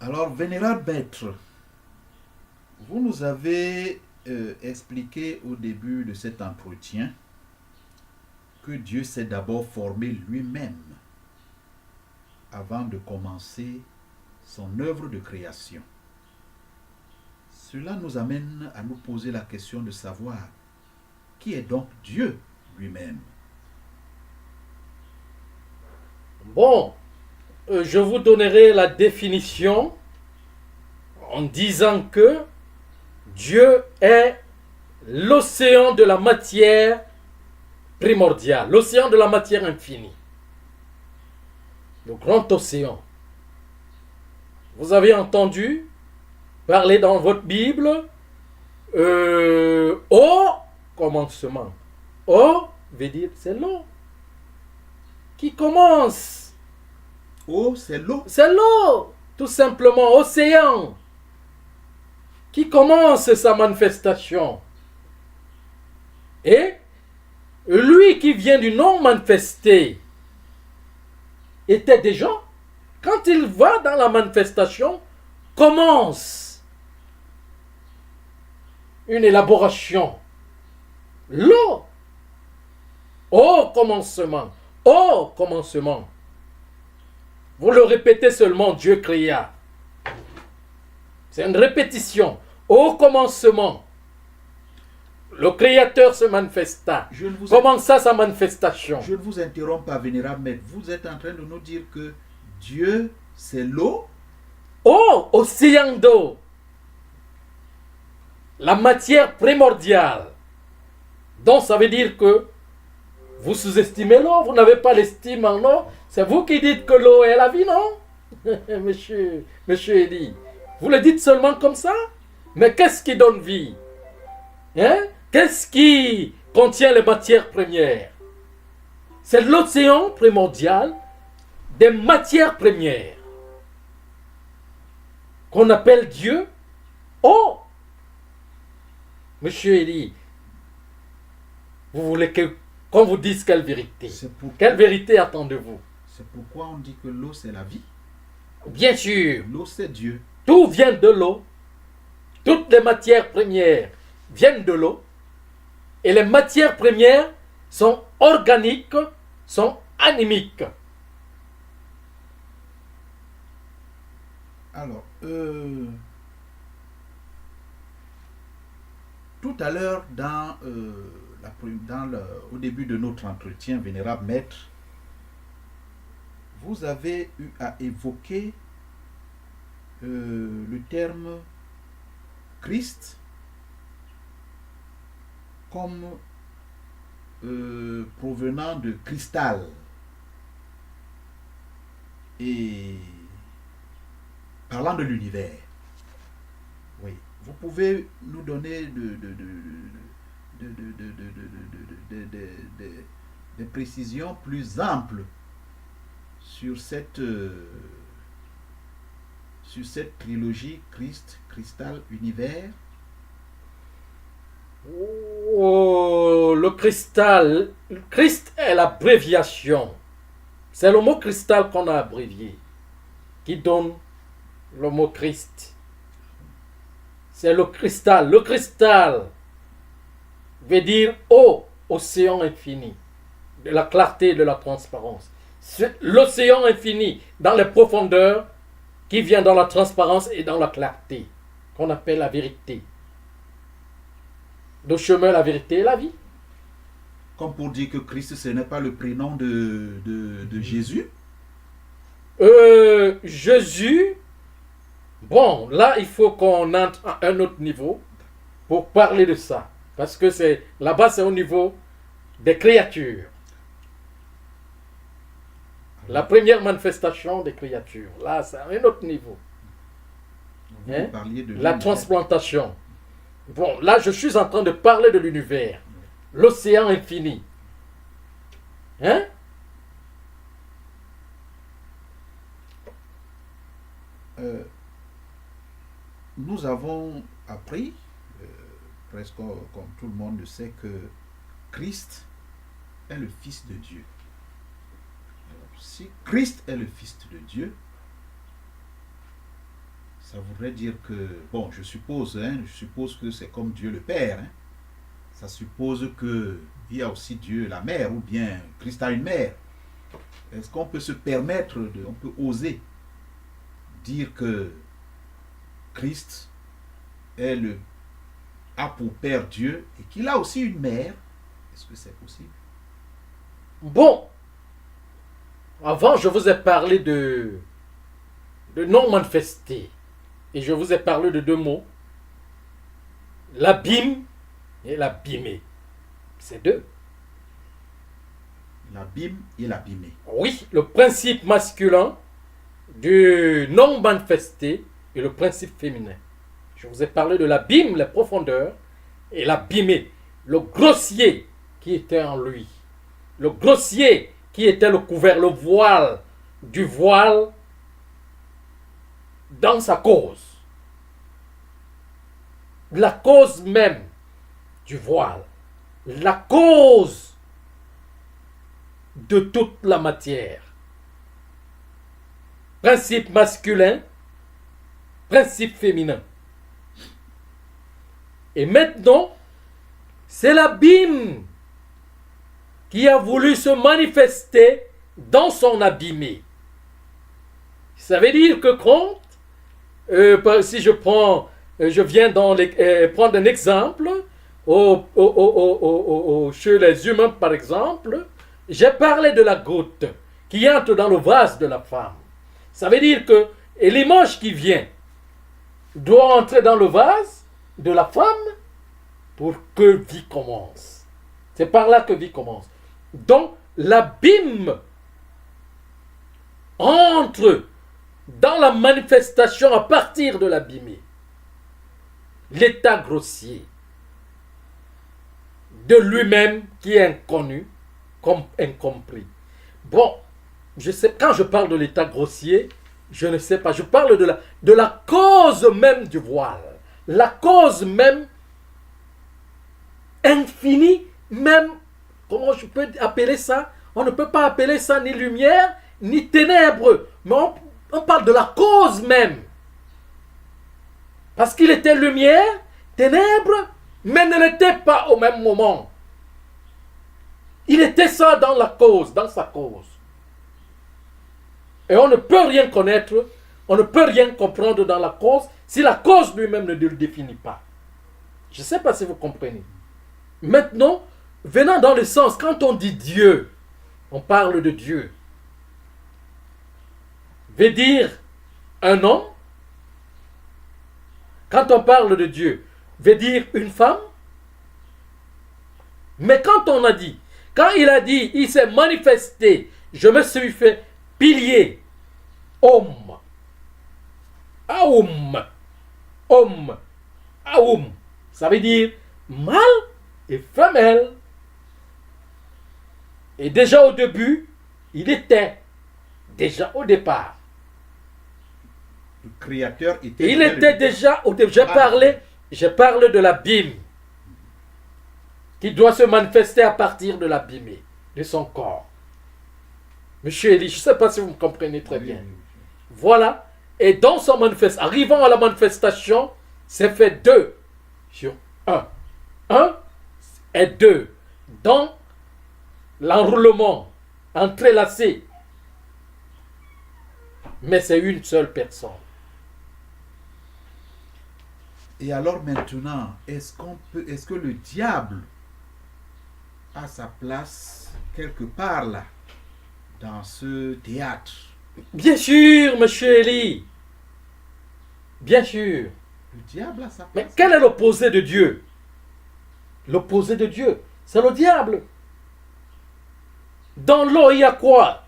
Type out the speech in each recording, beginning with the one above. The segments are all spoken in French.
Alors, vénérable maître, vous nous avez expliqué au début de cet entretien que Dieu s'est d'abord formé lui-même avant de commencer son œuvre de création. Cela nous amène à nous poser la question de savoir qui est donc Dieu lui-même. Bon, je vous donnerai la définition en disant que Dieu est l'océan de la matière primordiale, l'océan de la matière infinie, le grand océan. Vous avez entendu parler dans votre Bible au commencement. Au veut dire c'est l'eau qui commence. Oh, c'est l'eau. C'est l'eau, tout simplement, océan, qui commence sa manifestation. Et lui qui vient du non manifesté était déjà, quand il va dans la manifestation, commence une élaboration. L'eau, au commencement, au commencement. Vous le répétez seulement, Dieu créa. C'est une répétition. Au commencement, le Créateur se manifesta. Commença sa manifestation. Je ne vous interromps pas, vénérable, mais vous êtes en train de nous dire que Dieu, c'est l'eau. Oh, océan d'eau. La matière primordiale. Donc, ça veut dire que vous sous-estimez l'eau, vous n'avez pas l'estime en l'eau. C'est vous qui dites que l'eau est la vie, non? Monsieur Elie, vous le dites seulement comme ça? Mais qu'est-ce qui donne vie? Hein? Qu'est-ce qui contient les matières premières? C'est l'océan primordial des matières premières qu'on appelle Dieu. Oh! Monsieur Elie, vous voulez qu'on vous dise quelle vérité? Quelle vérité attendez-vous? C'est pourquoi on dit que l'eau c'est la vie. Bien sûr. L'eau c'est Dieu. Tout vient de l'eau. Toutes les matières premières viennent de l'eau. Et les matières premières sont organiques, sont animiques. Alors, tout à l'heure, au début de notre entretien, vénérable maître, vous avez eu à évoquer le terme Christ comme provenant de cristal. Et parlant de l'univers. Oui. Vous pouvez nous donner des précisions plus amples sur cette trilogie Christ, cristal, univers? Oh, le cristal. Christ est l'abréviation. C'est le mot cristal qu'on a abrévié, qui donne le mot Christ. C'est le cristal. Le cristal veut dire eau, océan infini, de la clarté et de la transparence. C'est l'océan infini dans les profondeurs qui vient dans la transparence et dans la clarté, qu'on appelle la vérité. Le chemin, la vérité et la vie. Comme pour dire que Christ, ce n'est pas le prénom de Jésus? Jésus, bon, là, il faut qu'on entre à un autre niveau pour parler de ça. Parce que là-bas, c'est au niveau des créatures. La première manifestation des créatures. Là, c'est à un autre niveau. Vous parliez de la transplantation. Bon, là, je suis en train de parler de l'univers. L'océan infini. Hein? Nous avons appris, presque comme tout le monde le sait, que Christ est le Fils de Dieu. Alors, si Christ est le Fils de Dieu, Ça voudrait dire que, bon, je suppose que c'est comme Dieu le Père. Hein. Ça suppose qu'il y a aussi Dieu la mère, ou bien Christ a une mère. Est-ce qu'on peut se permettre, on peut oser dire que Christ a pour Père Dieu et qu'il a aussi une mère? Est-ce que c'est possible? Bon, avant je vous ai parlé de non manifesté. Et je vous ai parlé de deux mots. L'abîme et l'abîmé. C'est deux. L'abîme et l'abîmé. Oui, le principe masculin du non manifesté et le principe féminin. Je vous ai parlé de l'abîme, les profondeurs, et l'abîmé, le grossier qui était en lui. Le grossier qui était le couvert, le voile du voile dans sa cause. La cause même du voile. La cause de toute la matière. Principe masculin, principe féminin. Et maintenant, c'est l'abîme qui a voulu se manifester dans son abîmé. Ça veut dire que quand, si je viens prendre un exemple, chez les humains par exemple, j'ai parlé de la goutte qui entre dans le vase de la femme. Ça veut dire que l'image qui vient doit entrer dans le vase de la femme pour que vie commence. C'est par là que vie commence. Donc, l'abîme entre dans la manifestation à partir de l'abîmé. L'état grossier de lui-même qui est inconnu comme incompris. Bon, je sais, quand je parle de l'état grossier, je ne sais pas, je parle de la cause même du voile. La cause même infinie, même, comment je peux appeler ça? On ne peut pas appeler ça ni lumière, ni ténèbres, mais on parle de la cause même. Parce qu'il était lumière, ténèbres, mais ne l'était pas au même moment. Il était ça dans la cause, dans sa cause. Et on ne peut rien connaître, on ne peut rien comprendre dans la cause si la cause lui-même ne le définit pas. Je ne sais pas si vous comprenez. Maintenant, venant dans le sens, quand on dit Dieu, on parle de Dieu. Veut dire un homme. Quand on parle de Dieu, veut dire une femme. Mais quand il a dit, il s'est manifesté, je me suis fait pilier, homme, aoum, homme, aoum, ça veut dire mâle et femelle. Et déjà au début, il était, déjà au départ. Le Créateur était... Il était déjà au début. J'ai parlé de l'abîme qui doit se manifester à partir de l'abîmé, de son corps. Monsieur Élie, je ne sais pas si vous me comprenez très bien. Voilà. Et dans son manifestation, arrivant à la manifestation, c'est fait 2 sur 1. 1 et 2. Dans l'enroulement, entrelacé. Mais c'est une seule personne. Et alors maintenant, est-ce que le diable a sa place quelque part là, dans ce théâtre? Bien sûr, monsieur Élie. Bien sûr. Le diable a sa place. Mais quel est l'opposé de Dieu? L'opposé de Dieu, c'est le diable. Dans l'eau, il y a quoi?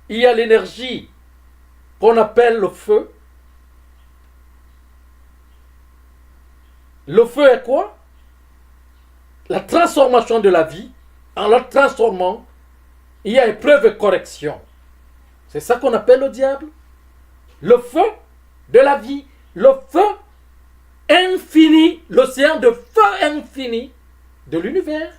Il y a l'énergie qu'on appelle le feu. Le feu est quoi? La transformation de la vie. En la transformant, il y a épreuve et correction. C'est ça qu'on appelle le diable. Le feu de la vie. Le feu infini, l'océan de feu infini de l'univers.